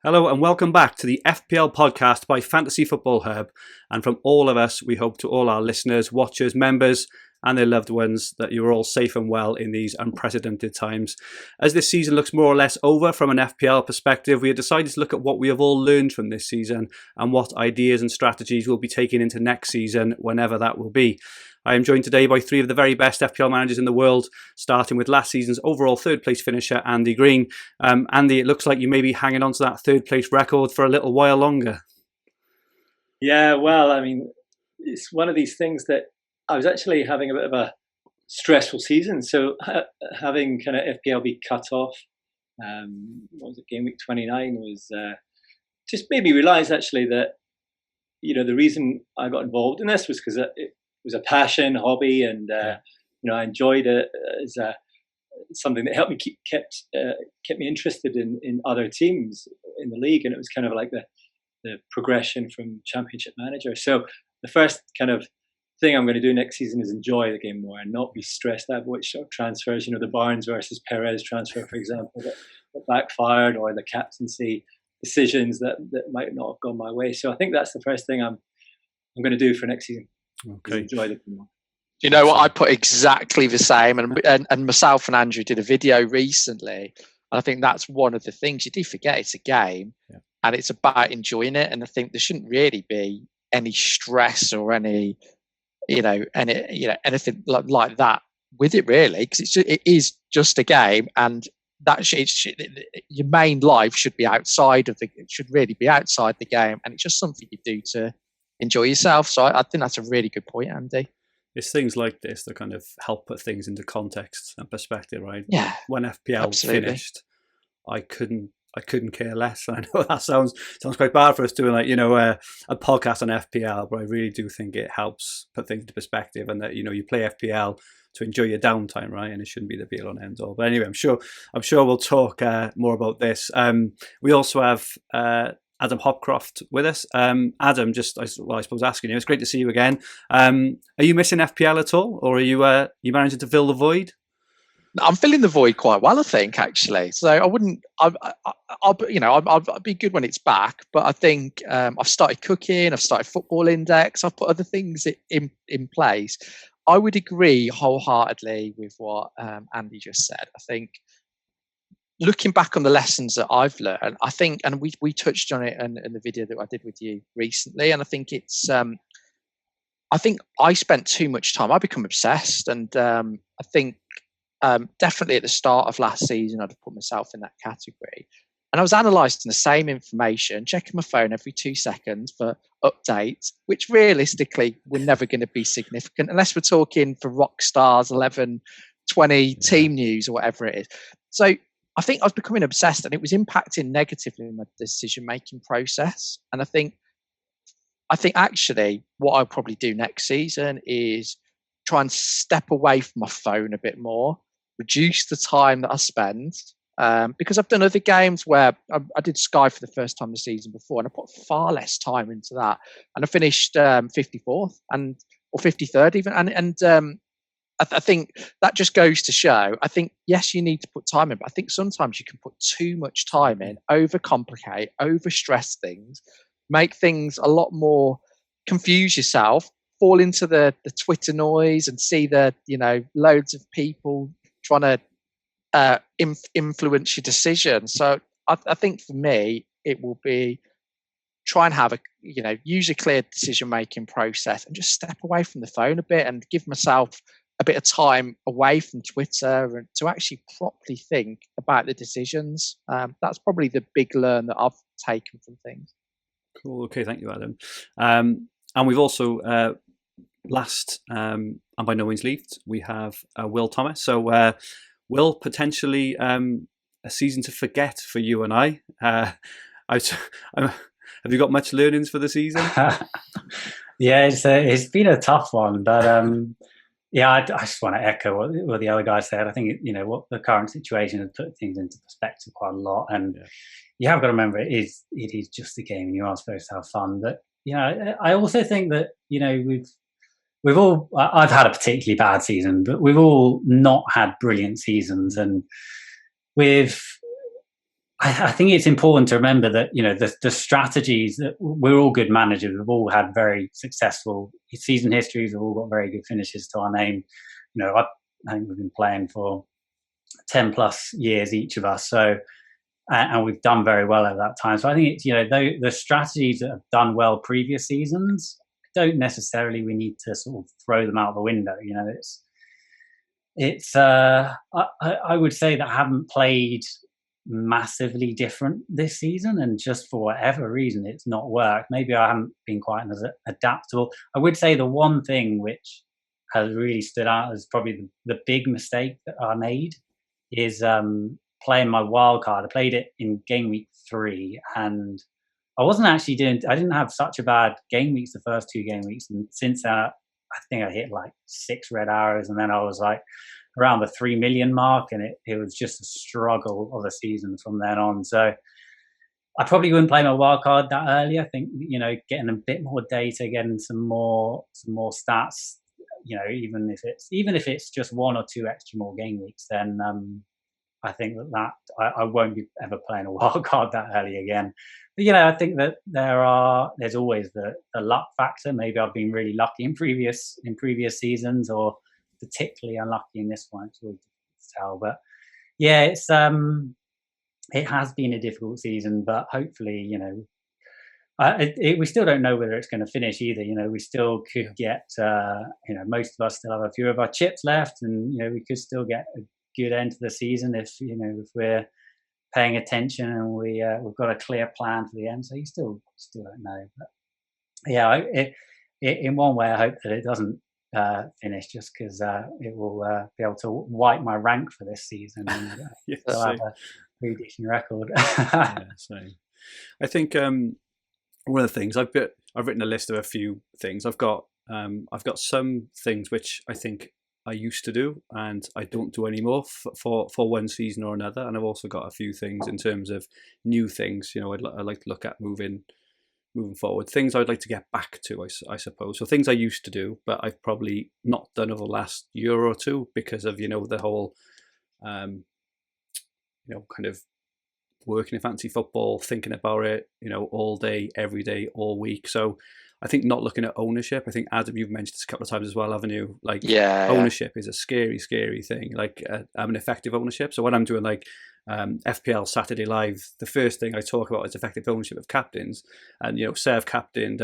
Hello and welcome back to the FPL podcast by Fantasy Football Hub. And from all of us, we hope to all our listeners, watchers, members and their loved ones that you're all safe and well in these unprecedented times. As this season looks more or less over from an FPL perspective, we have decided to look at what we have all learned from this season and what ideas and strategies we'll be taking into next season, whenever that will be. I am joined today by three of the very best FPL managers in the world, starting with last season's overall third place finisher, Andy Green. Andy, it looks like you may be hanging on to that third place record for a little while longer. Yeah, well, I mean, it's one of these things that I was actually having a bit of a stressful season. So having kind of FPL be cut off, what was it, game week 29 was just made me realise actually that, you know, the reason I got involved in this was because it was a passion, hobby, and you know, I enjoyed it as something that helped me kept me interested in other teams in the league, and it was kind of like the progression from Championship Manager. So the first kind of thing I'm going to do next season is enjoy the game more and not be stressed out which sort of transfers, you know, the Barnes versus Perez transfer, for example, that backfired, or the captaincy decisions that might not have gone my way. So I think that's the first thing I'm going to do for next season. Okay. Enjoy the game more. You know what? I put exactly the same, and myself and Andrew did a video recently, and I think that's one of the things you do forget. It's a game, and it's about enjoying it. And I think there shouldn't really be any stress or any, anything like that with it, really, because it is just a game, and that your main life should be outside of it should really be outside the game, and it's just something you do to enjoy yourself. So I think that's a really good point, Andy. It's things like this that kind of help put things into context and perspective, right? Yeah. When FPL finished, I couldn't care less. I know that sounds quite bad for us doing a podcast on FPL, but I really do think it helps put things into perspective, and that, you know, you play FPL to enjoy your downtime, right? And it shouldn't be the be all and end all. But anyway, I'm sure we'll talk more about this. We also have Adam Hopcroft with us. Adam, I suppose asking you, it's great to see you again. Are you missing FPL at all, or are you managing to fill the void? I'm filling the void quite well, I think, actually. So I wouldn't. I'll be good when it's back. But I think I've started cooking. I've started Football Index. I've put other things in place. I would agree wholeheartedly with what Andy just said. I think looking back on the lessons that I've learned, I think, and we touched on it in the video that I did with you recently, and I think it's. I think I spent too much time. I become obsessed, and I think. Definitely at the start of last season, I'd have put myself in that category. And I was analysing the same information, checking my phone every 2 seconds for updates, which realistically were never going to be significant unless we're talking for Rockstar's 11, 20 team news or whatever it is. So I think I was becoming obsessed, and it was impacting negatively in my decision-making process. And I think actually what I'll probably do next season is try and step away from my phone a bit more, reduce the time that I spend, because I've done other games where I did Sky for the first time the season before, and I put far less time into that, and I finished 54th or 53rd even, and I think that just goes to show. I think yes, you need to put time in, but I think sometimes you can put too much time in, overcomplicate, overstress things, make things a lot more, confuse yourself, fall into the Twitter noise, and see loads of people trying to influence your decision. So I think for me, it will be try and have use a clear decision-making process and just step away from the phone a bit and give myself a bit of time away from Twitter and to actually properly think about the decisions. That's probably the big learn that I've taken from things. Cool. Okay. Thank you, Adam. And we've also, last and by no means least, we have Will Thomas. So Will, potentially a season to forget for you and I. Have you got much learnings for the season? Yeah, it's been a tough one, but I just want to echo what the other guy said. I think what the current situation has put things into perspective quite a lot, and you have got to remember it is just a game, and you are supposed to have fun. But I also think that we've all. I've had a particularly bad season, but we've all not had brilliant seasons, and I think it's important to remember that, you know, the strategies that we're all good managers. We've all had very successful season histories. We've all got very good finishes to our name. You know, I think we've been playing for 10 plus years, each of us. So, and we've done very well at that time. So I think it's, you know, the strategies that have done well previous seasons, don't necessarily we need to sort of throw them out the window. You know, I would say that I haven't played massively different this season, and just for whatever reason it's not worked. Maybe I haven't been quite as adaptable. I would say the one thing which has really stood out as probably the big mistake that I made is playing my wild card. I played it in game week 3, and I didn't have such a bad game weeks the first 2 game weeks, and since I think I hit like 6 red arrows, and then I was like around the 3 million mark, and it was just a struggle of a season from then on. So I probably wouldn't play my wild card that early. I think, you know, getting a bit more data, getting some more stats, you know, even if it's just 1 or 2 extra more game weeks, then I think that I won't be ever playing a wild card that early again. But, you know, I think that there's always the luck factor. Maybe I've been really lucky in previous seasons, or particularly unlucky in this one. It's really difficult to tell. But yeah, it has been a difficult season, but hopefully, you know, we still don't know whether it's going to finish either. You know, we still could get, you know, most of us still have a few of our chips left, and, you know, we could still get a good end to the season if we're paying attention and we've got a clear plan for the end. So you still don't know. But yeah, in one way, I hope that it doesn't finish, just because it will be able to wipe my rank for this season and still have a pretty decent record. Yeah, so I think one of the things I've written a list of a few things. I've got some things which I think I used to do and I don't do anymore for one season or another, and I've also got a few things in terms of new things. You know, I'd like to look at moving forward. Things I'd like to get back to, I suppose. So things I used to do, but I've probably not done over the last year or two because of, you know, the whole, you know, kind of working in fantasy football, thinking about it, you know, all day, every day, all week. So I think not looking at ownership. I think, Adam, you've mentioned this a couple of times as well, haven't you? Like, ownership is a scary, scary thing. Like, having effective ownership. So when I'm doing like FPL Saturday Live, the first thing I talk about is effective ownership of captains. And, you know, Sev captained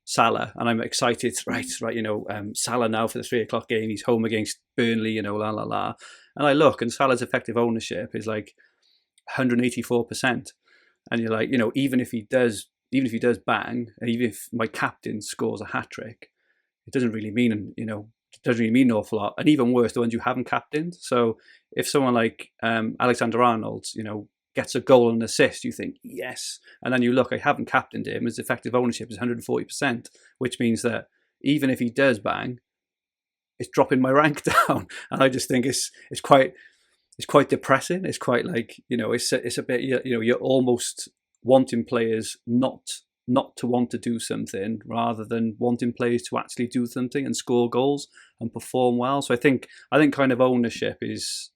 Salah, and I'm excited. Right, you know, Salah now for the 3 o'clock game. He's home against Burnley. You know, la la la. And I look, and Salah's effective ownership is like 184%. And you're like, you know, even if he does bang, and even if my captain scores a hat trick, it doesn't really mean, you know, an awful lot. And even worse, the ones you haven't captained. So if someone like Alexander-Arnold, you know, gets a goal and an assist, you think, yes. And then you look, I haven't captained him, his effective ownership is 140%, which means that even if he does bang, it's dropping my rank down. And I just think it's quite depressing. It's quite like, you know, it's a bit, you know, you're almost wanting players not to want to do something rather than wanting players to actually do something and score goals and perform well. So I think kind of ownership is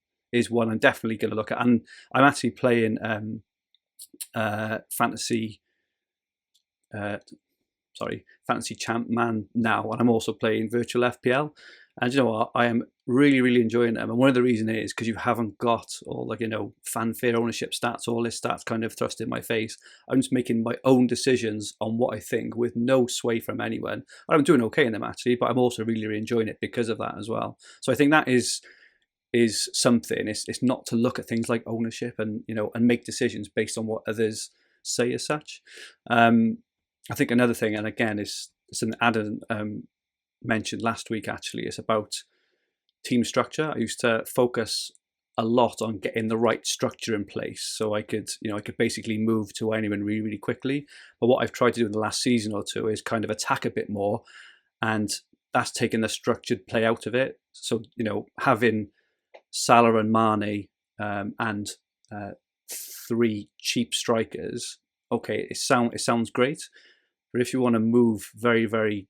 one I'm definitely going to look at. And I'm actually playing fantasy champ man now, and I'm also playing virtual FPL. And you know what? I am really, really enjoying them. And one of the reasons is because you haven't got all, like, you know, fanfare ownership stats, all this stats kind of thrust in my face. I'm just making my own decisions on what I think with no sway from anyone. And I'm doing okay in them actually, but I'm also really, really enjoying it because of that as well. So I think that is something. It's not to look at things like ownership and, you know, and make decisions based on what others say as such. I think another thing, and again, it's an Adam mentioned last week actually, is about team structure. I used to focus a lot on getting the right structure in place so I could basically move to anyone really, really quickly. But what I've tried to do in the last season or two is kind of attack a bit more, and that's taking the structured play out of it. So, you know, having Salah and Mane and 3 cheap strikers, okay, it sounds great. But if you want to move very, very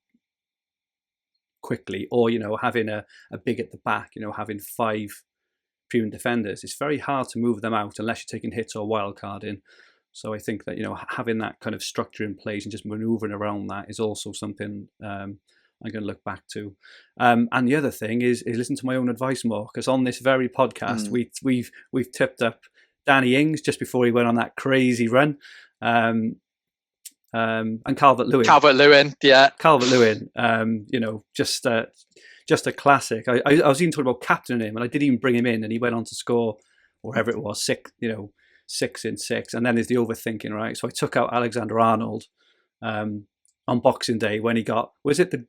quickly, or, you know, having a big at the back, you know, having 5 premium defenders, it's very hard to move them out unless you're taking hits or wild carding. So I think that, having that kind of structure in place and just manoeuvring around that is also something I'm going to look back to. And the other thing is listen to my own advice more, because on this very podcast we've tipped up Danny Ings just before he went on that crazy run, and Calvert-Lewin. Calvert-Lewin, just a classic. I was even talking about captaining him, and I didn't even bring him in, and he went on to score whatever it was, 6 in 6, and then there's the overthinking, right? So I took out Alexander-Arnold on Boxing Day when he got, was it the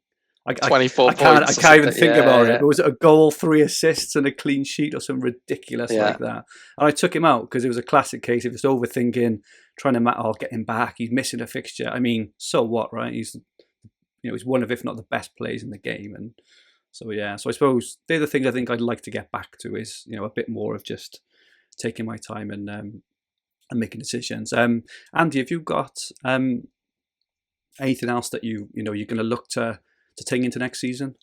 24 points? I can't even think about it. Was it a goal, 3 assists, and a clean sheet, or something ridiculous like that? And I took him out because it was a classic case of just overthinking, trying to get him back. He's missing a fixture. I mean, so what, right? He's one of, if not the best players in the game, and so I suppose they're the things I think I'd like to get back to, is a bit more of just taking my time and making decisions. Andy, have you got anything else that you're going to look to take into next season?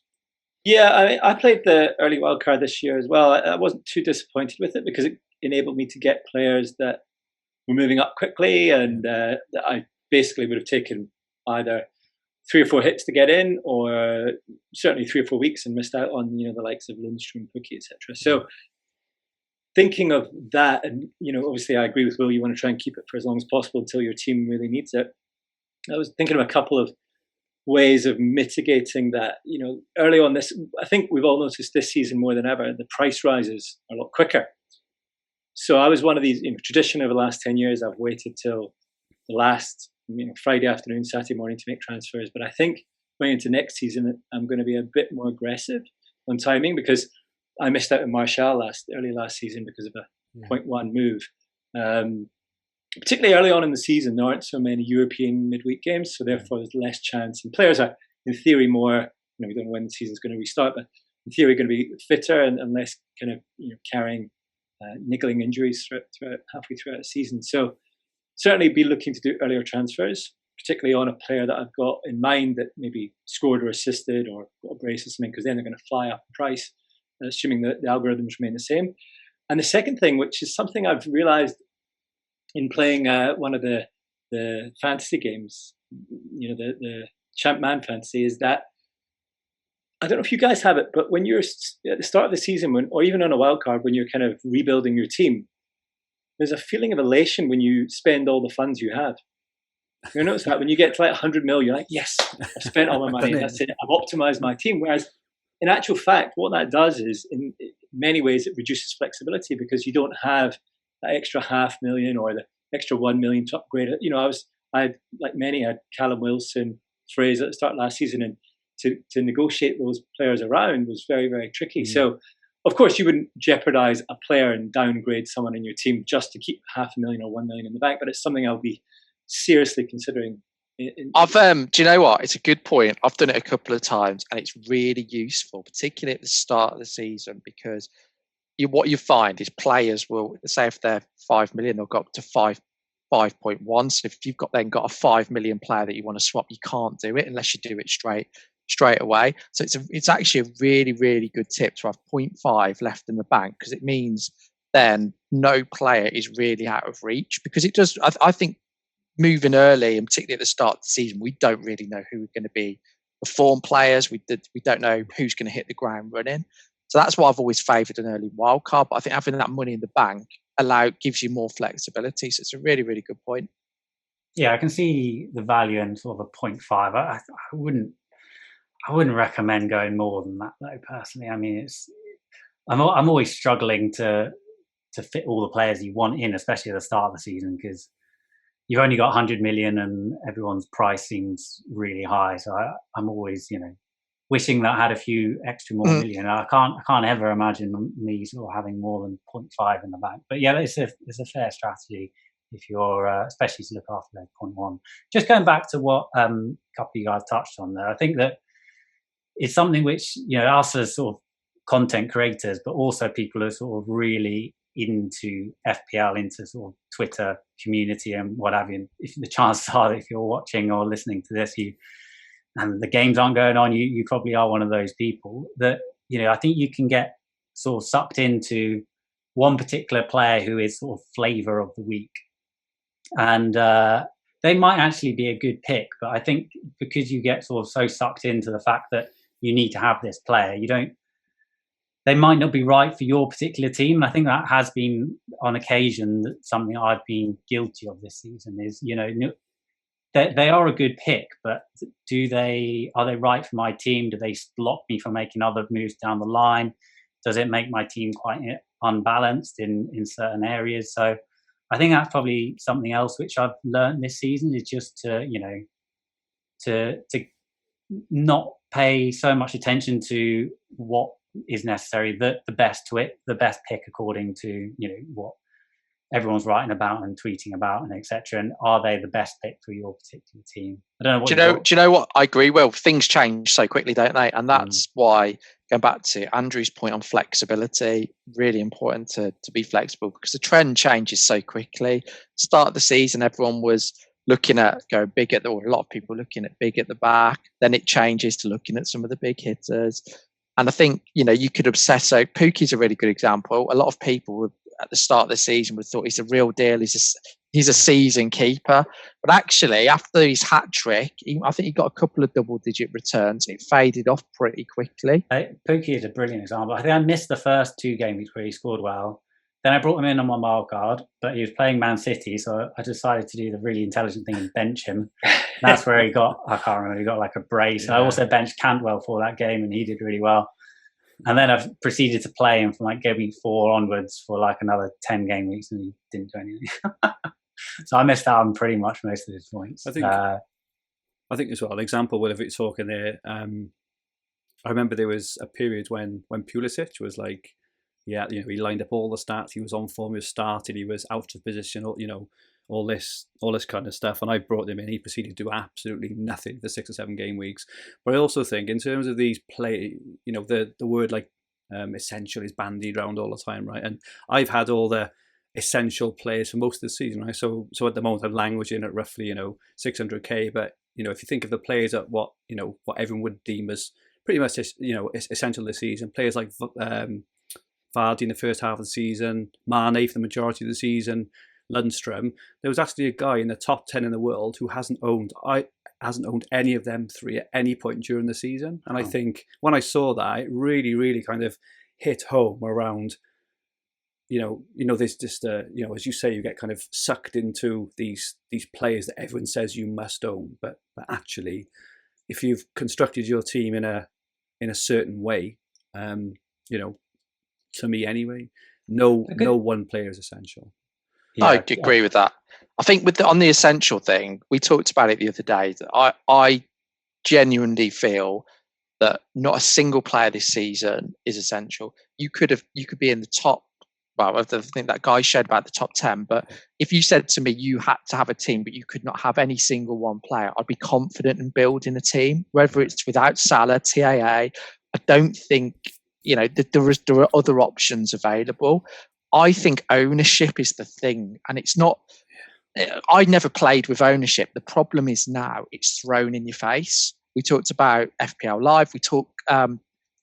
Yeah, I played the early wildcard this year as well. I wasn't too disappointed with it because it enabled me to get players that were moving up quickly, and that I basically would have taken either 3 or 4 hits to get in, or certainly 3 or 4 weeks and missed out on the likes of Lundstrom, Pukki, etc. So thinking of that, and obviously I agree with Will, you want to try and keep it for as long as possible until your team really needs it. I was thinking of a couple of ways of mitigating that. Early on this, I think we've all noticed this season more than ever, the price rises are a lot quicker. So I was one of these, tradition over the last 10 years, I've waited till the last Friday afternoon, Saturday morning to make transfers. But I think going into next season, I'm going to be a bit more aggressive on timing, because I missed out on Martial early last season because of a 0.1 move. Particularly early on in the season, there aren't so many European midweek games, so therefore there's less chance. And players are, in theory, more, we don't know when the season's going to restart, but in theory going to be fitter and less kind of carrying niggling injuries halfway throughout the season. So certainly be looking to do earlier transfers, particularly on a player that I've got in mind that maybe scored or assisted or got a brace or something, because then they're going to fly up in price, assuming that the algorithms remain the same. And the second thing, which is something I've realized in playing one of the fantasy games, the Champ Man Fantasy, is that, I don't know if you guys have it, but when you're at the start of the season, or even on a wild card, when you're kind of rebuilding your team, there's a feeling of elation when you spend all the funds you have. You notice that when you get to like 100 mil, you're like, yes, I've spent all my money. That's it. I've optimized my team. Whereas in actual fact, what that does is, in many ways, it reduces flexibility, because you don't have that extra 500,000 or the extra 1 million to upgrade it. I had, like many, had Callum Wilson, Fraser at the start of last season, and to negotiate those players around was very, very tricky. So, of course, you wouldn't jeopardize a player and downgrade someone in your team just to keep 500,000 or 1 million in the bank, but it's something I'll be seriously considering. Do you know what? It's a good point. I've done it a couple of times, and it's really useful, particularly at the start of the season, because what you find is players will say, if they're 5 million, they'll go up to 5.1. So if you've got a 5 million player that you want to swap, you can't do it unless you do it straight away. So it's actually a really, really good tip to have 0.5 left in the bank, because it means then no player is really out of reach. Because it does, I think, moving early, and particularly at the start of the season, we don't really know who we're going to be the form players. We don't know who's going to hit the ground running. So that's why I've always favoured an early wild card. But I think having that money in the bank gives you more flexibility. So it's a really, really good point. Yeah, I can see the value in sort of a 0.5. I wouldn't recommend going more than that, though, personally. I mean, I'm always struggling to fit all the players you want in, especially at the start of the season, because you've only got 100 million and everyone's price seems really high. So I'm always, wishing that I had a few extra more million. I can't ever imagine me sort of having more than 0.5 in the bank. But yeah, it's a fair strategy if you're, especially to look after that 0.1. Just going back to what a couple of you guys touched on there, I think that it's something which, us as sort of content creators, but also people who are sort of really into FPL, into sort of Twitter community and what have you. If the chances are that if you're watching or listening to this, and the games aren't going on, you probably are one of those people that, I think you can get sort of sucked into one particular player who is sort of flavour of the week, and they might actually be a good pick. But I think because you get sort of so sucked into the fact that you need to have this player, they might not be right for your particular team. And I think that has been on occasion something I've been guilty of this season is, they are a good pick, but are they right for my team? Do they block me from making other moves down the line? Does it make my team quite unbalanced in certain areas? So I think that's probably something else which I've learned this season is just to not pay so much attention to what is necessary, the best pick according to what everyone's writing about and tweeting about and etc. And are they the best pick for your particular team? I don't know. Do you know what? I agree. Well, things change so quickly, don't they? And that's why, going back to Andrew's point on flexibility, really important to be flexible because the trend changes so quickly. Start of the season, everyone was looking at going big a lot of people looking at big at the back. Then it changes to looking at some of the big hitters. And I think, you could obsess. So Pookie's a really good example. A lot of people would, at the start of the season would thought he's a real deal. He's a season keeper. But actually, after his hat trick, I think he got a couple of double-digit returns. It faded off pretty quickly. Pookie is a brilliant example. I think I missed the first 2 game weeks where he scored well. Then I brought him in on my wild card, but he was playing Man City, so I decided to do the really intelligent thing and bench him. That's where I can't remember, he got like a brace. Yeah. I also benched Cantwell for that game, and he did really well. And then I've proceeded to play him from like game week 4 onwards for like another 10 game weeks, and he didn't do anything. So I missed out on pretty much most of his points. I think as well, an example whether it's talking there, I remember there was a period when Pulisic was like, he lined up all the stats. He was on form. He was started. He was out of position. All this kind of stuff. And I brought him in. He proceeded to do absolutely nothing for 6 or 7 game weeks. But I also think in terms of these play, the word like essential is bandied around all the time, right? And I've had all the essential players for most of the season, right? So at the moment I'm languishing at roughly 600k. But if you think of the players at what everyone would deem as pretty much essential this season, players like Vardy in the first half of the season, Mane for the majority of the season, Lundstrom. There was actually a guy in the top 10 in the world who hasn't owned any of them 3 at any point during the season. And I think when I saw that, it really, really kind of hit home around, there's just as you say, you get kind of sucked into these players that everyone says you must own, but actually, if you've constructed your team in a certain way, to me anyway, no one player is essential. Yeah, I agree with that. I think on the essential thing, we talked about it the other day. That I genuinely feel that not a single player this season is essential. You could be in the top. Well, I think that guy shared about the top 10. But if you said to me you had to have a team, but you could not have any single one player, I'd be confident in building a team. Whether it's without Salah, TAA, I don't think. There are other options available. I think ownership is the thing, and it's not. I never played with ownership. The problem is now it's thrown in your face. We talked about FPL Live.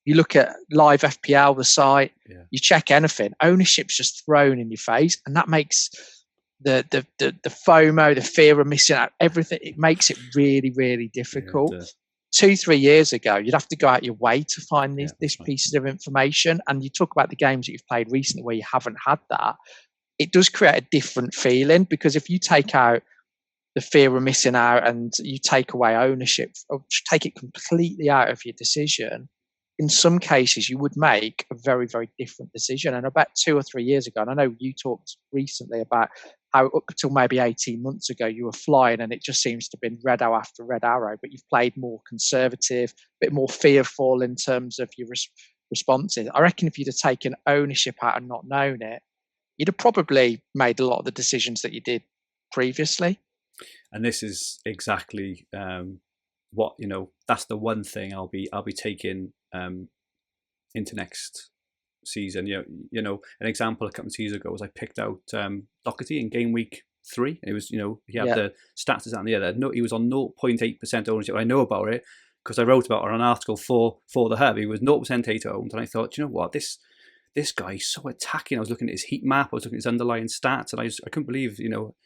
You look at Live FPL, the site. Yeah. You check anything. Ownership's just thrown in your face, and that makes the FOMO, the fear of missing out, everything. It makes it really, really difficult. Yeah, 2-3 years ago, you'd have to go out your way to find these pieces of information. And you talk about the games that you've played recently where you haven't had that. It does create a different feeling, because if you take out the fear of missing out and you take away ownership, or take it completely out of your decision, in some cases you would make a very, very different decision. And about 2 or 3 years ago, and I know you talked recently about how up until maybe 18 months ago you were flying and it just seems to have been red arrow after red arrow, but you've played more conservative, a bit more fearful in terms of your responses. I reckon if you'd have taken ownership out and not known it, you'd have probably made a lot of the decisions that you did previously. And this is exactly what, that's the one thing I'll be taking into next season. An example a couple of seasons ago was I picked out Doherty in game week 3. It was, he had the stats down there. No, he was on 0.8% ownership. I know about it because I wrote about it on an article for the Hub. He was 0% 8 owned, and I thought, this this guy's so attacking. I was looking at his heat map, I was looking at his underlying stats, and I couldn't believe,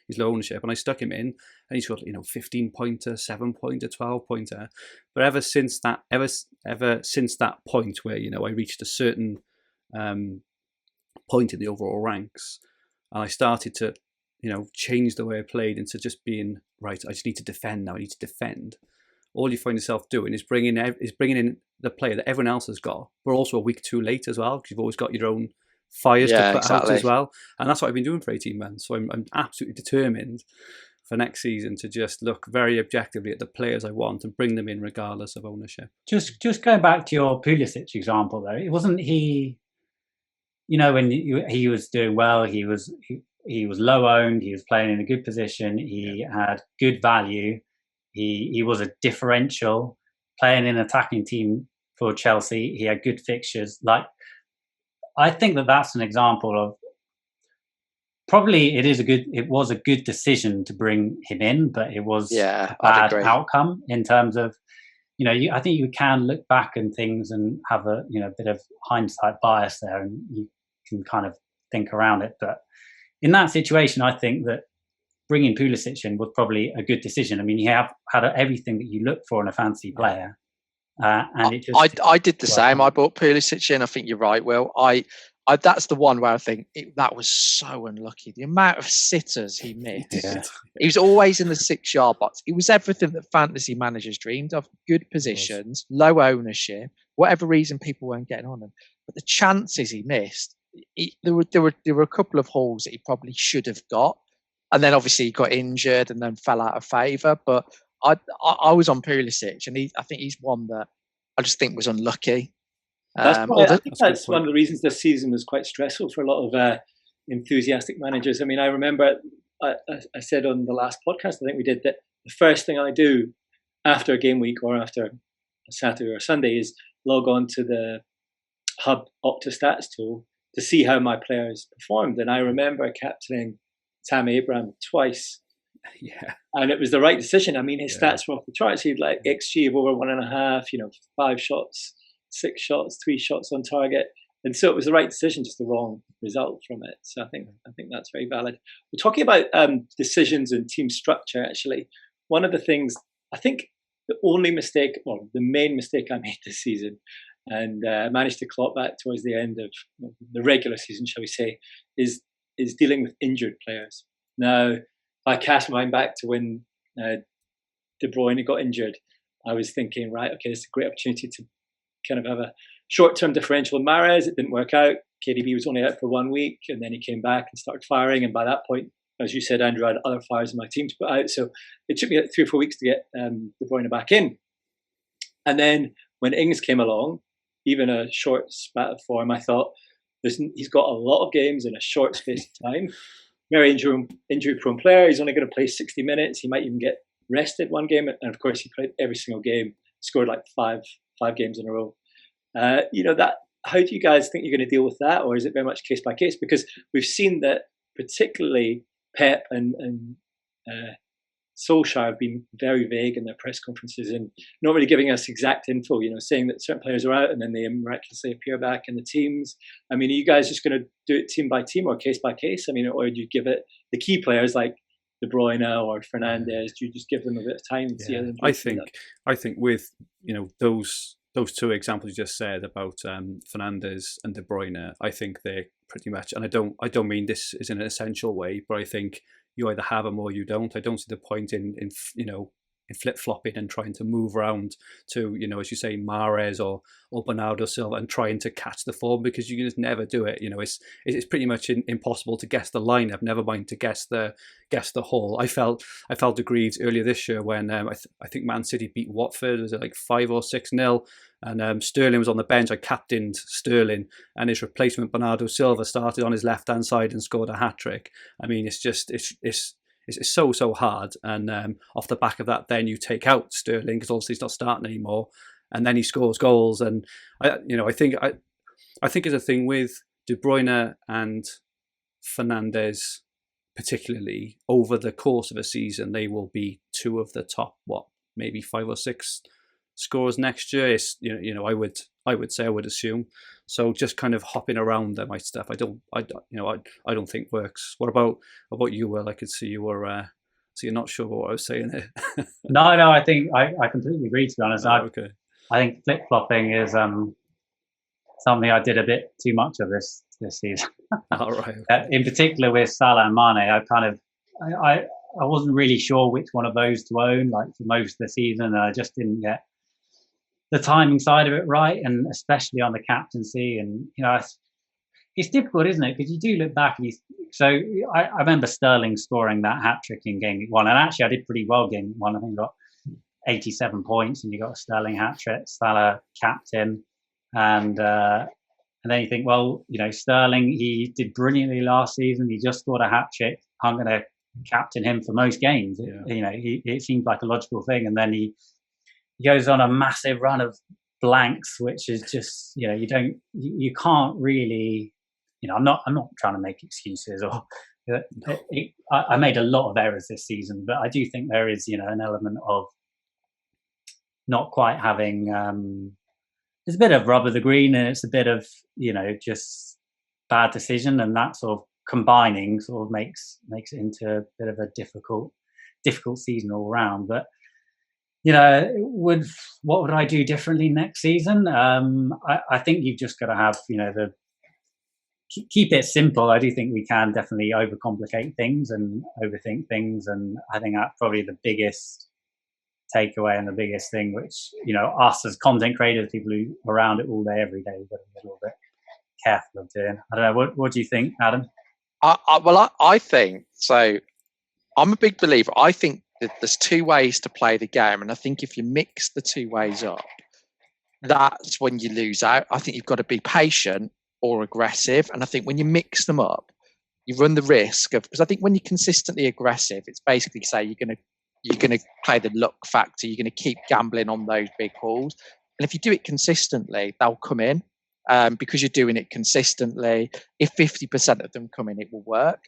his low ownership. And I stuck him in, and he scored, 15-pointer, 7-pointer, 12-pointer. But ever since that point where, I reached a certain point in the overall ranks, and I started to, change the way I played into just being, right, I just need to defend now. I need to defend. All you find yourself doing is bringing in the player that everyone else has got, but also a week too late as well, because you've always got your own fires to put out as well. And that's what I've been doing for 18 months. So I'm absolutely determined for next season to just look very objectively at the players I want and bring them in regardless of ownership. Just going back to your Pulisic example, though, it wasn't he. When he was doing well, he was low owned. He was playing in a good position. He had good value. He was a differential, playing in an attacking team for Chelsea. He had good fixtures. I think that's an example of, probably it was a good decision to bring him in, but it was a bad outcome in terms of, I think you can look back and things and have a bit of hindsight bias there, and you can kind of think around it. But in that situation, I think that bringing Pulisic in was probably a good decision. I mean, you have had everything that you look for in a fantasy player. And it just, I did the same. I bought Pulisic in. I think you're right, Will. I that's the one where I think that was so unlucky. The amount of sitters he missed. Yeah. He was always in the 6-yard box. It was everything that fantasy managers dreamed of. Good positions, low ownership, whatever reason people weren't getting on him. But the chances he missed, there were a couple of hauls that he probably should have got. And then obviously he got injured and then fell out of favour. But I was on Pulisic, and I think he's one that I just think was unlucky. I think that's one of the reasons this season was quite stressful for a lot of enthusiastic managers. I mean, I remember I said on the last podcast, I think we did, that the first thing I do after a game week or after a Saturday or a Sunday is log on to the Hub OptaStats tool to see how my players performed. And I remember captaining Tam Abraham twice. Yeah. And it was the right decision. I mean, his stats were off the charts. He had like XG of over 1.5, 5 shots, 6 shots, 3 shots on target. And so it was the right decision, just the wrong result from it. So I think that's very valid. We're talking about decisions and team structure, actually. One of the things, I think the main mistake I made this season, and managed to clock that towards the end of the regular season, shall we say, is dealing with injured players. Now, if I cast my mind back to when De Bruyne got injured, I was thinking, right, okay, this is a great opportunity to kind of have a short-term differential with Mahrez. It didn't work out. KDB was only out for 1 week, and then he came back and started firing. And by that point, as you said, Andrew, I had other fires in my team to put out. So it took me 3 or 4 weeks to get De Bruyne back in. And then when Ings came along, even a short spat of form, I thought, he's got a lot of games in a short space of time. Marion Jerome, injury-prone player. He's only going to play 60 minutes. He might even get rested one game. And of course, he played every single game, scored like five games in a row. How do you guys think you're going to deal with that? Or is it very much case by case? Because we've seen that particularly Pep and Solskjaer have been very vague in their press conferences and not really giving us exact info, saying that certain players are out and then they miraculously appear back in the teams. I mean, are you guys just going to do it team by team or case by case? I mean, or do you give it the key players like De Bruyne or Fernandes? Do you just give them a bit of time and see how they I think with those 2 examples you just said about Fernandes and De Bruyne, I think they're pretty much, and I don't mean this is in an essential way, but I think you either have them or you don't. I don't see the point in flip-flopping and trying to move around to, as you say, Mahrez or Bernardo Silva and trying to catch the form, because you can just never do it. It's pretty much impossible to guess the lineup, never mind to guess the haul. I felt aggrieved earlier this year when I think Man City beat Watford. Was it like 5 or 6-0? And Sterling was on the bench. I captained Sterling, and his replacement Bernardo Silva started on his left-hand side and scored a hat-trick. I mean, it's so hard. And off the back of that, then you take out Sterling because obviously he's not starting anymore, and then he scores goals. And I think it's a thing with De Bruyne and Fernandes, particularly over the course of a season, they will be 2 of the top maybe 5 or 6 scores next year. It's I would say, I would assume. So just kind of hopping around there might stuff. I don't think works. What about you, Will? I could see you were so you're not sure about what I was saying here. No, I think I completely agree, to be honest. Okay. I think flip-flopping is something I did a bit too much of this season. All right. Okay. In particular with Salah and Mane, I wasn't really sure which one of those to own, like, for most of the season, and I just didn't get the timing side of it right, and especially on the captaincy. And it's difficult, isn't it? Because you do look back, and I remember Sterling scoring that hat trick in game week 1, and actually I did pretty well game week 1. I think I got 87 points, and you got a Sterling hat trick, Salah captain, and then you think, well, Sterling, he did brilliantly last season. He just scored a hat trick. I'm going to captain him for most games. Yeah. It seemed like a logical thing, and then he goes on a massive run of blanks, which is just, you can't really, I'm not trying to make excuses, or I made a lot of errors this season, but I do think there is, an element of not quite having, there's a bit of rub of the green, and it's a bit of, just bad decision, and that sort of combining sort of makes it into a bit of a difficult season all round. But what would I do differently next season? I think you've just got to have, keep it simple. I do think we can definitely overcomplicate things and overthink things, and I think that's probably the biggest takeaway and the biggest thing, which us as content creators, people who are around it all day, every day, we've got to be a little bit careful of doing. I don't know. What do you think, Adam? I think so. I'm a big believer. I think that there's two ways to play the game, and I think if you mix the two ways up, that's when you lose out. I think you've got to be patient or aggressive, and I think when you mix them up, you run the risk of, because I think when you're consistently aggressive, it's basically say you're going to play the luck factor. You're going to keep gambling on those big hauls, and if you do it consistently, they'll come in. Because you're doing it consistently. If 50% of them come in, it will work.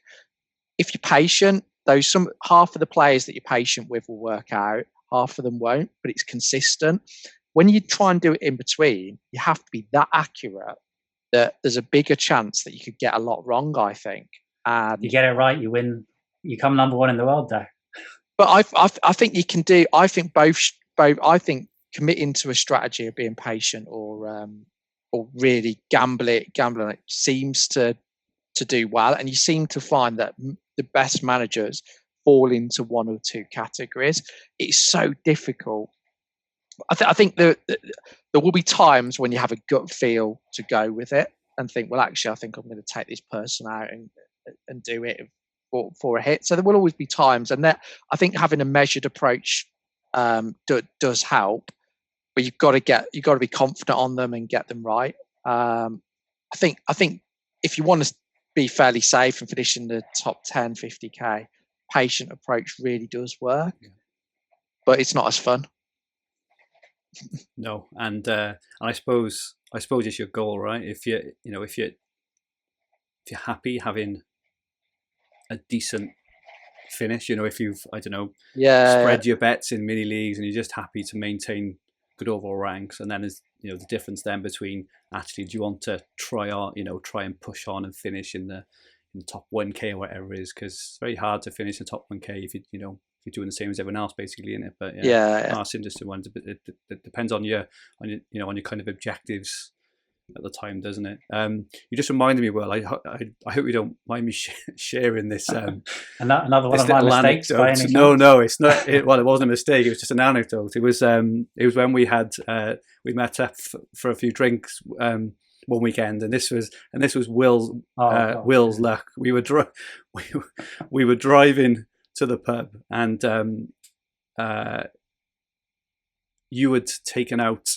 If you're patient, half of the players that you're patient with will work out, half of them won't, but it's consistent. When you try and do it in between, you have to be that accurate that there's a bigger chance that you could get a lot wrong, I think. And you get it right, you win, you come number one in the world though. But I think you can do, I think both, I think committing to a strategy of being patient or really gambling it seems to do well, and you seem to find that the best managers fall into one or two categories. It's so difficult. I think there will be times when you have a gut feel to go with it and think, well, actually, I think I'm going to take this person out and do it for a hit. So there will always be times, and that I think having a measured approach does help. But you've got to be confident on them and get them right. I think if you want to be fairly safe and finish in the top 10, 50k, patient approach really does work, but it's not as fun. No, and I suppose it's your goal, right? If you're happy having a decent finish, if you've spread your bets in mini leagues and you're just happy to maintain good overall ranks, and then there's the difference then between actually do you want to try and push on and finish in the top 1k or whatever it is, because it's very hard to finish the top 1k if you're doing the same as everyone else basically in it. But that's interesting one. It depends on your kind of objectives at the time, doesn't it? You just reminded me, Will. I hope you don't mind me sharing this. Another one of my mistakes. No, it's not. It wasn't a mistake. It was just an anecdote. It was when we met up for a few drinks one weekend, and this was Will's Will's luck. We were driving to the pub, and you had taken out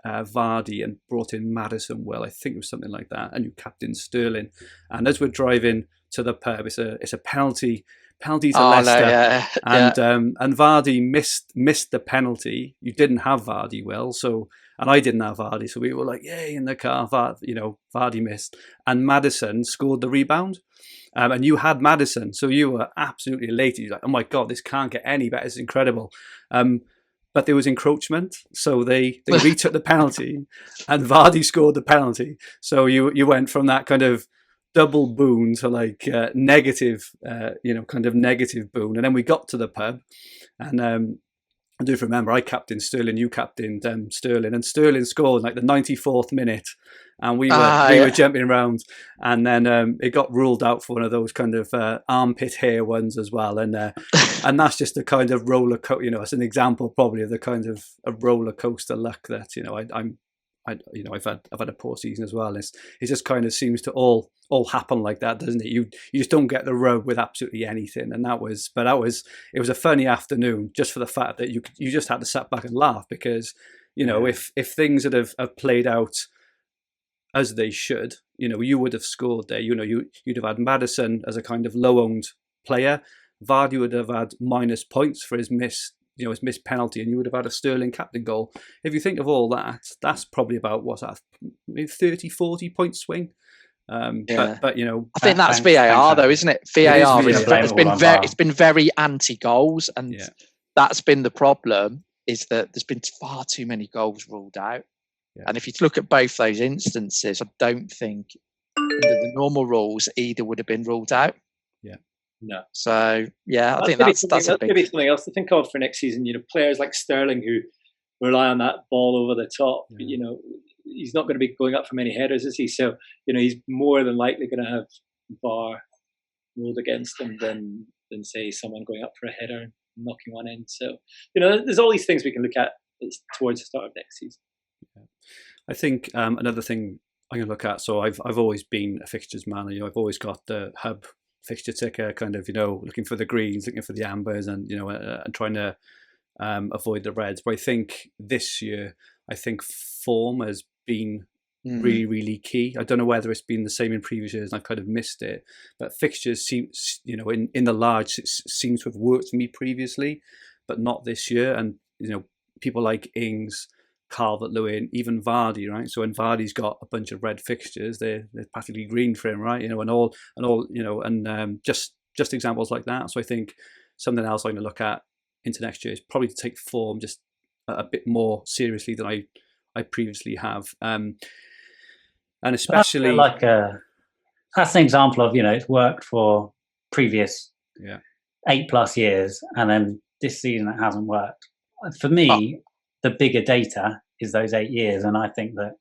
Vardy and brought in Maddison. Well, I think it was something like that, and you captained Sterling. And as we're driving to the pub, it's a penalty to Leicester, and Vardy missed the penalty. You didn't have Vardy, Will, and I didn't have Vardy, so we were like, yay, in the car. Vardy missed, and Maddison scored the rebound. And you had Maddison, so you were absolutely elated. You're like, oh my god, this can't get any better. It's incredible. But but there was encroachment, so they retook the penalty, and Vardy scored the penalty. So you went from that kind of double boon to like negative, kind of negative boon, and then we got to the pub, and I do remember I captained Sterling, you captained Sterling, and Sterling scored like the 94th minute, and we were jumping around, and then it got ruled out for one of those kind of armpit hair ones as well, and that's just a kind of roller coaster. It's an example probably of the kind of a roller coaster luck that I've had a poor season as well. It just kind of seems to all happen like that, doesn't it? You just don't get the rub with absolutely anything, and it was a funny afternoon just for the fact that you just had to sit back and laugh, because if things had have played out as they should, you would have scored there. You'd have had Maddison as a kind of low-owned player. Vardy would have had minus points for his missed penalty, and you would have had a Sterling captain goal. If you think of all that, that's probably about maybe 30, 40 point swing. But I think that's VAR though, isn't it? VAR it's been very anti-goals, and that's been the problem, is that there's been far too many goals ruled out. Yeah. And if you look at both those instances, I don't think under the normal rules either would have been ruled out. Yeah. No. So I think that's maybe something else to think of for next season. Players like Sterling who rely on that ball over the top. Yeah. He's not going to be going up for many headers, is he? So he's more than likely going to have VAR ruled against him than say someone going up for a header and knocking one in. So there's all these things we can look at towards the start of next season. Yeah. I think another thing I'm going to look at. So I've always been a fixtures man. I've always got the hub fixture ticker, kind of looking for the greens, looking for the ambers, and and trying to avoid the reds. But I think this year, form has been really, really key. I don't know whether it's been the same in previous years, and I've kind of missed it. But fixtures seems, in the large, it seems to have worked for me previously, but not this year. And people like Ings, Calvert-Lewin, even Vardy, right? So when Vardy's got a bunch of red fixtures, they're practically green for him, right? And just examples like that. So I think something else I'm going to look at into next year is probably to take form just a bit more seriously than I previously have, and especially that's an example of it's worked for previous 8+ years, and then this season it hasn't worked. For me, the bigger data is those 8 years, and I think that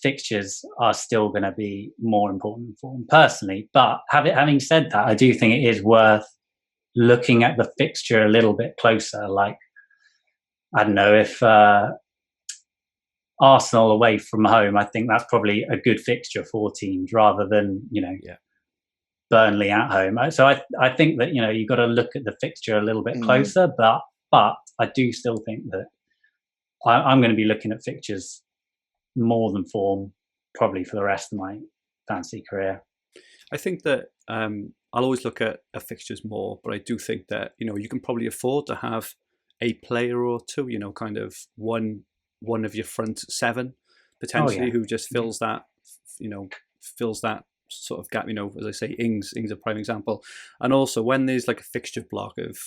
fixtures are still going to be more important for them personally. But having said that, I do think it is worth looking at the fixture a little bit closer. Like, I don't know, if Arsenal away from home, I think that's probably a good fixture for teams rather than Burnley at home. So I think that you've got to look at the fixture a little bit closer, but I do still think that I'm going to be looking at fixtures more than form probably for the rest of my fantasy career. I think that I'll always look at fixtures more, but I do think that you can probably afford to have a player or two, kind of one of your front seven potentially who just fills that sort of gap. As I say, Ings a prime example, and also when there's like a fixture block of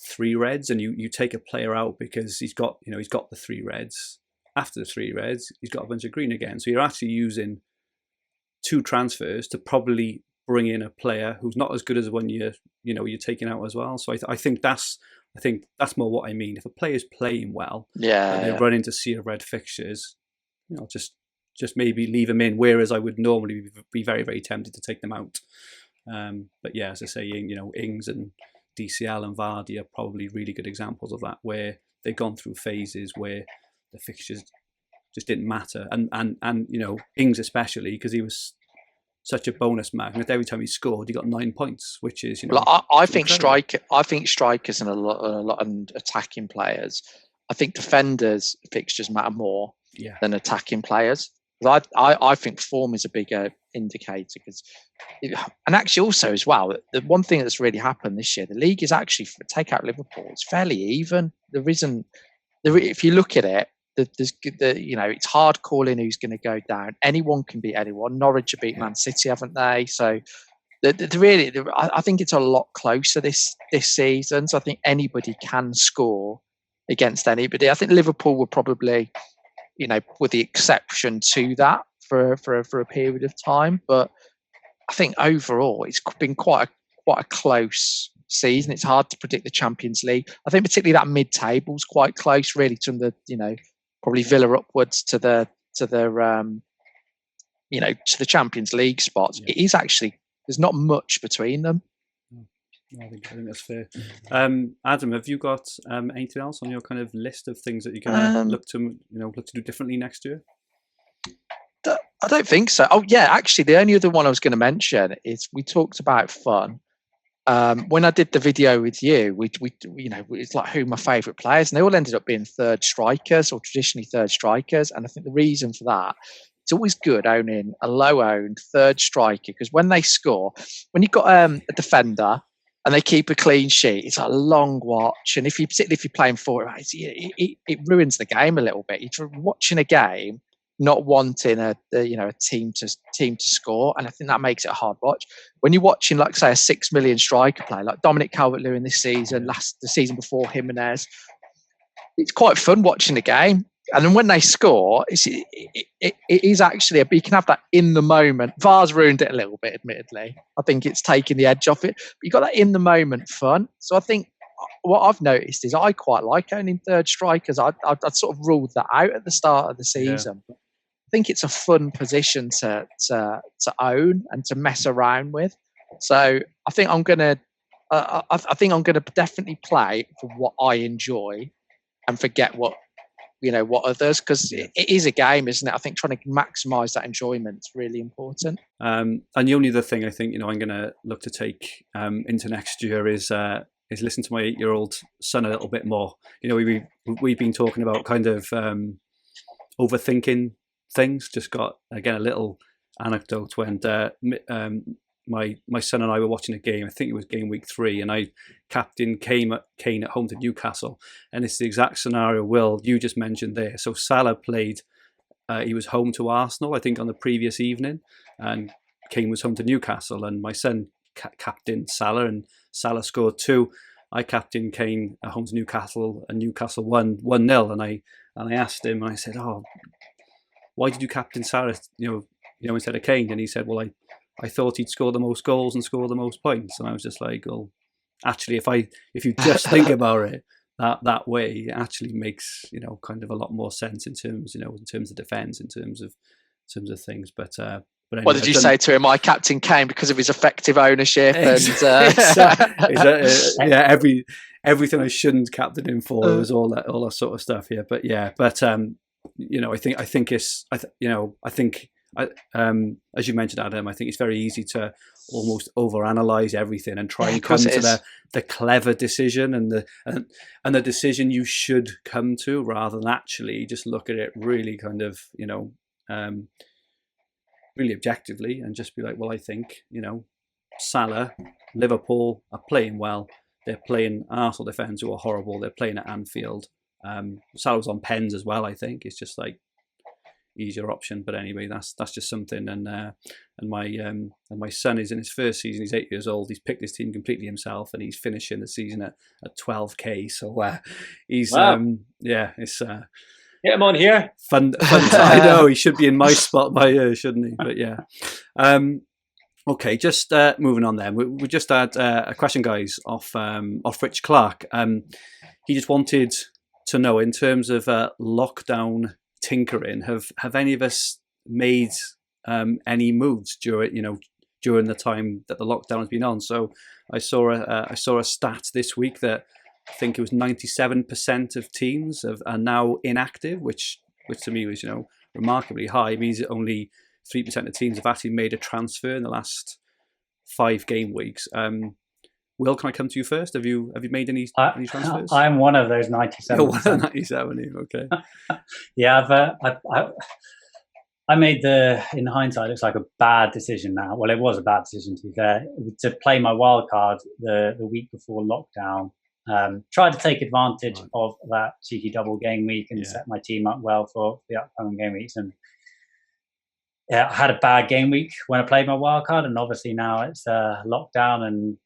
3 reds, and you take a player out because he's got the 3 reds. After the 3 reds, he's got a bunch of green again. So you're actually using 2 transfers to probably bring in a player who's not as good as the one you're taking out as well. So I think that's more what I mean. If a player's playing well, and they run into sea of red fixtures, just maybe leave them in. Whereas I would normally be very, very tempted to take them out. But yeah, as I say, Ings and DCL and Vardy are probably really good examples of that, where they've gone through phases where the fixtures just didn't matter, and Ings especially, because he was such a bonus magnet. Every time he scored, he got 9 points, which is I think strikers and a lot of attacking players. I think defenders fixtures matter more than attacking players. I think form is a bigger indicator, and actually also as well, the one thing that's really happened this year, the league is actually, take out Liverpool, it's fairly even. If you look at it, it's hard calling who's going to go down. Anyone can beat anyone. Norwich have beat Man City, haven't they? So I think it's a lot closer this season. So I think anybody can score against anybody. I think Liverpool were probably, with the exception to that for a period of time. But I think overall it's been quite a close season. It's hard to predict the Champions League. I think particularly that mid-table is quite close, really, to the probably Villa upwards to the Champions League spots. Yeah. It is actually, there's not much between them. I think that's fair. Adam, have you got anything else on your kind of list of things that you're going to look to do differently next year? I don't think so. Oh yeah, actually, the only other one I was going to mention is we talked about fun. When I did the video with you, we it's like who are my favourite players, and they all ended up being third strikers or traditionally third strikers. And I think the reason for that, it's always good owning a low-owned third striker, because when they score, when you've got a defender and they keep a clean sheet, it's a long watch. And particularly if you're playing for it ruins the game a little bit. You're watching a game, not wanting a team to score, and I think that makes it a hard watch. When you're watching, like, say, a 6 million striker play, like Dominic Calvert-Lewin this season, the season before Jimenez, it's quite fun watching the game. And then when they score, it is actually you can have that in the moment. VAR's ruined it a little bit, admittedly. I think it's taking the edge off it, but you got that in the moment fun. So I think what I've noticed is I quite like owning third strikers. I'd sort of ruled that out at the start of the season. Yeah. I think it's a fun position to own and to mess around with. So I think I'm gonna definitely play for what I enjoy and forget what others, because it is a game, isn't it? I think trying to maximise that enjoyment is really important. And the only other thing I think I'm going to look to take into next year is listen to my 8-year-old son a little bit more. We've been talking about kind of overthinking things. Just got again a little anecdote when my son and I were watching a game. I think it was game week 3, and I captained Kane at home to Newcastle, and it's the exact scenario, Will, you just mentioned there. So Salah played. He was home to Arsenal, I think, on the previous evening, and Kane was home to Newcastle, and my son captained Salah, and Salah scored 2. I captained Kane at home to Newcastle, and Newcastle won 1-0. And I asked him, and I said, "Oh, why did you captain Salah, instead of Kane?" And he said, "Well, I thought he'd score the most goals and score the most points." And I was just like, "Well, actually, if you just think about it that way, it actually makes kind of a lot more sense in terms of defence, in terms of things." But anyway, what did you say to him? I captain Kane because of his effective ownership everything I shouldn't captain him for. It was all that sort of stuff. Yeah, but I think as you mentioned, Adam, I think it's very easy to almost overanalyze everything and try and come to the clever decision and the decision you should come to, rather than actually just look at it really kind of really objectively and just be like, well, I think Salah, Liverpool are playing well. They're playing Arsenal defence who are horrible. They're playing at Anfield. Salah was on pens as well. I think it's just like easier option. But anyway, that's just something. And my son is in his first season. He's 8 years old. He's picked his team completely himself, and he's finishing the season at 12k. So he's it's. Get him on here. Fun. I know he should be in my spot by here, shouldn't he? But yeah. Okay, just moving on then. We just had a question, guys, off Rich Clark. He just wanted to know, in terms of lockdown tinkering, have any of us made any moves during the time that the lockdown has been on? So I saw a stat this week that I think it was 97% of teams are now inactive, which to me was remarkably high. It means that only 3% of teams have actually made a transfer in the last 5 game weeks. Will, can I come to you first? Have you made any transfers? I'm one of those 97%. You're one of 97, okay. Yeah, I made in hindsight, it looks like a bad decision now. Well, it was a bad decision, to be fair, to play my wild card the week before lockdown. Tried to take advantage of that cheeky double game week and set my team up well for the upcoming game weeks. And I had a bad game week when I played my wildcard, and obviously now it's lockdown, and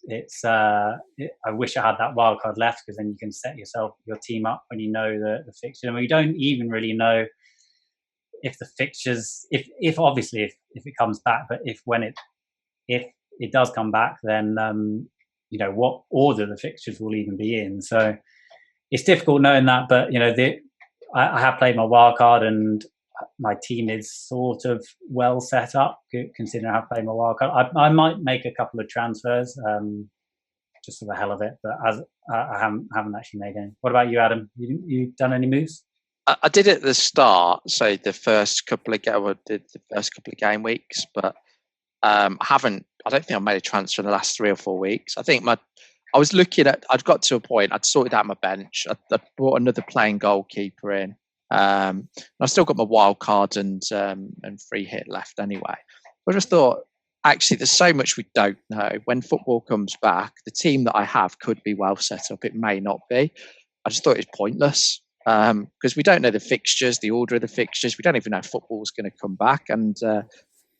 it's I wish I had that wildcard left, because then you can set your team up when you know the fixture, and we don't even really know if the fixtures, if obviously if it comes back, but if it does come back, then what order the fixtures will even be in. So it's difficult knowing that, but I have played my wildcard, and my team is sort of well set up, considering I've played my wildcard. I might make a couple of transfers, just for the hell of it, but as I haven't actually made any. What about you, Adam? You done any moves? I did it at the start, so the first couple of game weeks, but I don't think I made a transfer in the last 3 or 4 weeks. I think I was looking at. I'd got to a point. I'd sorted out my bench. I brought another playing goalkeeper in. I've still got my wild card and free hit left anyway. But I just thought, actually, there's so much we don't know. When football comes back, the team that I have could be well set up. It may not be. I just thought it's pointless because we don't know the fixtures, the order of the fixtures. We don't even know if football's going to come back. And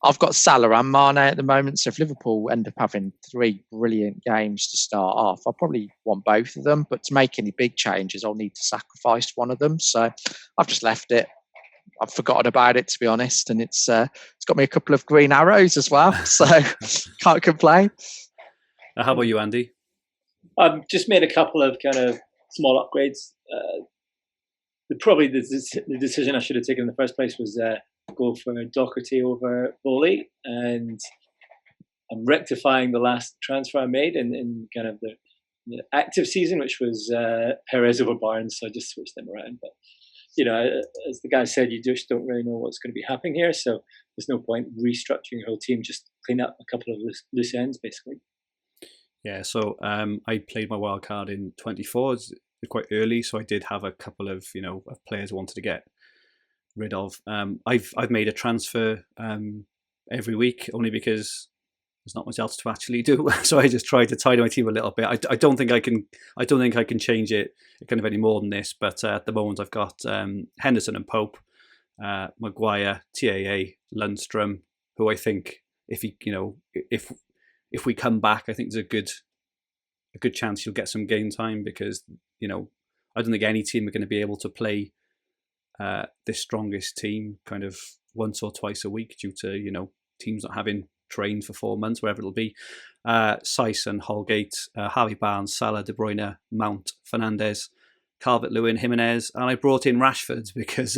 I've got Salah and Mane at the moment. So if Liverpool end up having 3 brilliant games to start off, I'll probably want both of them. But to make any big changes, I'll need to sacrifice one of them. So I've just left it. I've forgotten about it, to be honest. And it's got me a couple of green arrows as well. So can't complain. How about you, Andy? I've just made a couple of kind of small upgrades. Probably the decision I should have taken in the first place was go for Doherty over Bowley, and I'm rectifying the last transfer I made in kind of the active season, which was Perez over Barnes, so I just switched them around. But as the guy said, you just don't really know what's going to be happening here, so there's no point restructuring your whole team. Just clean up a couple of loose ends, basically. Yeah, so I played my wild card in 24 quite early, so I did have a couple of of players I wanted to get rid of. I've made a transfer every week, only because there's not much else to actually do. So I just tried to tidy my team a little bit. I don't think I can change it kind of any more than this. But at the moment, I've got Henderson and Pope, Maguire, TAA, Lundstrom, who I think if we come back, I think there's a good chance you'll get some game time, because I don't think any team are going to be able to play this strongest team kind of once or twice a week due to teams not having trained for 4 months, wherever it'll be. Seiss and Holgate, Harvey Barnes, Salah, De Bruyne, Mount, Fernandes, Calvert-Lewin, Jimenez, and I brought in Rashford because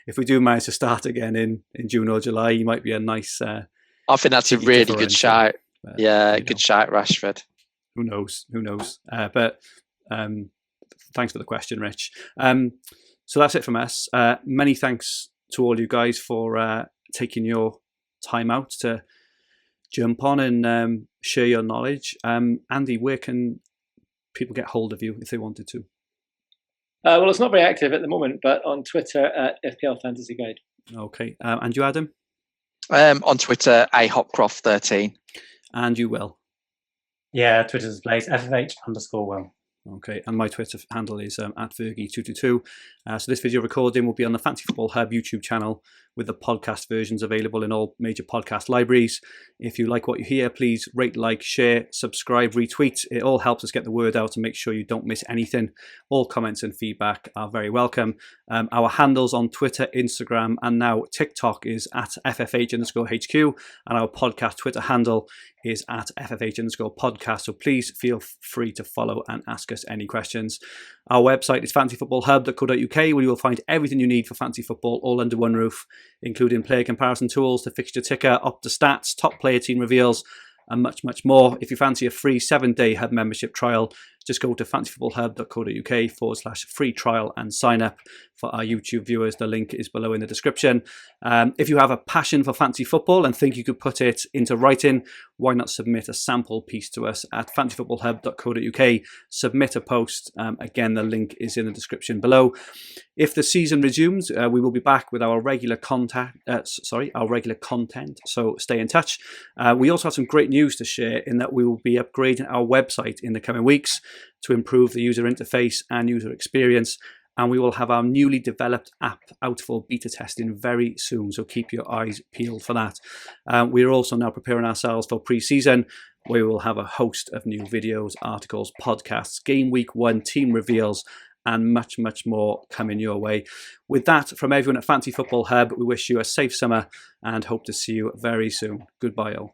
if we do manage to start again in June or July, he might be a nice. I think that's a really good shout. Good shout, Rashford. Who knows? But thanks for the question, Rich. So that's it from us. Many thanks to all you guys for taking your time out to jump on and share your knowledge. Andy, where can people get hold of you if they wanted to? Well, it's not very active at the moment, but on Twitter at FPL Fantasy Guide. Okay. And you, Adam? On Twitter, ahopcroft13. And you, Will? Yeah, Twitter's place, FFH_Will. Okay, and my Twitter handle is at Fergie222. So this video recording will be on the Fantasy Football Hub YouTube channel, with the podcast versions available in all major podcast libraries. If you like what you hear, please rate, like, share, subscribe, retweet. It all helps us get the word out and make sure you don't miss anything. All comments and feedback are very welcome. Our handles on Twitter, Instagram, and now TikTok is at FFH_HQ, and our podcast Twitter handle is at FFH_podcast. So please feel free to follow and ask us any questions. Our website is fantasyfootballhub.co.uk, where you will find everything you need for fantasy football all under one roof, including player comparison tools, the fixture ticker, Opta stats, top player team reveals, and much, much more. If you fancy a free 7-day Hub membership trial, just go to fantasyfootballhub.co.uk/free trial and sign up. For our YouTube viewers, the link is below in the description. If you have a passion for fantasy football and think you could put it into writing, why not submit a sample piece to us at fantasyfootballhub.co.uk. Submit a post. Again, the link is in the description below. If the season resumes, we will be back with our regular content. So stay in touch. We also have some great news to share in that we will be upgrading our website in the coming weeks to improve the user interface and user experience. and we will have our newly developed app out for beta testing very soon, so keep your eyes peeled for that. We are also now preparing ourselves for pre-season, where we will have a host of new videos, articles, podcasts, game week 1 team reveals, and much, much more coming your way. With that, from everyone at Fantasy Football Hub, we wish you a safe summer and hope to see you very soon. Goodbye all.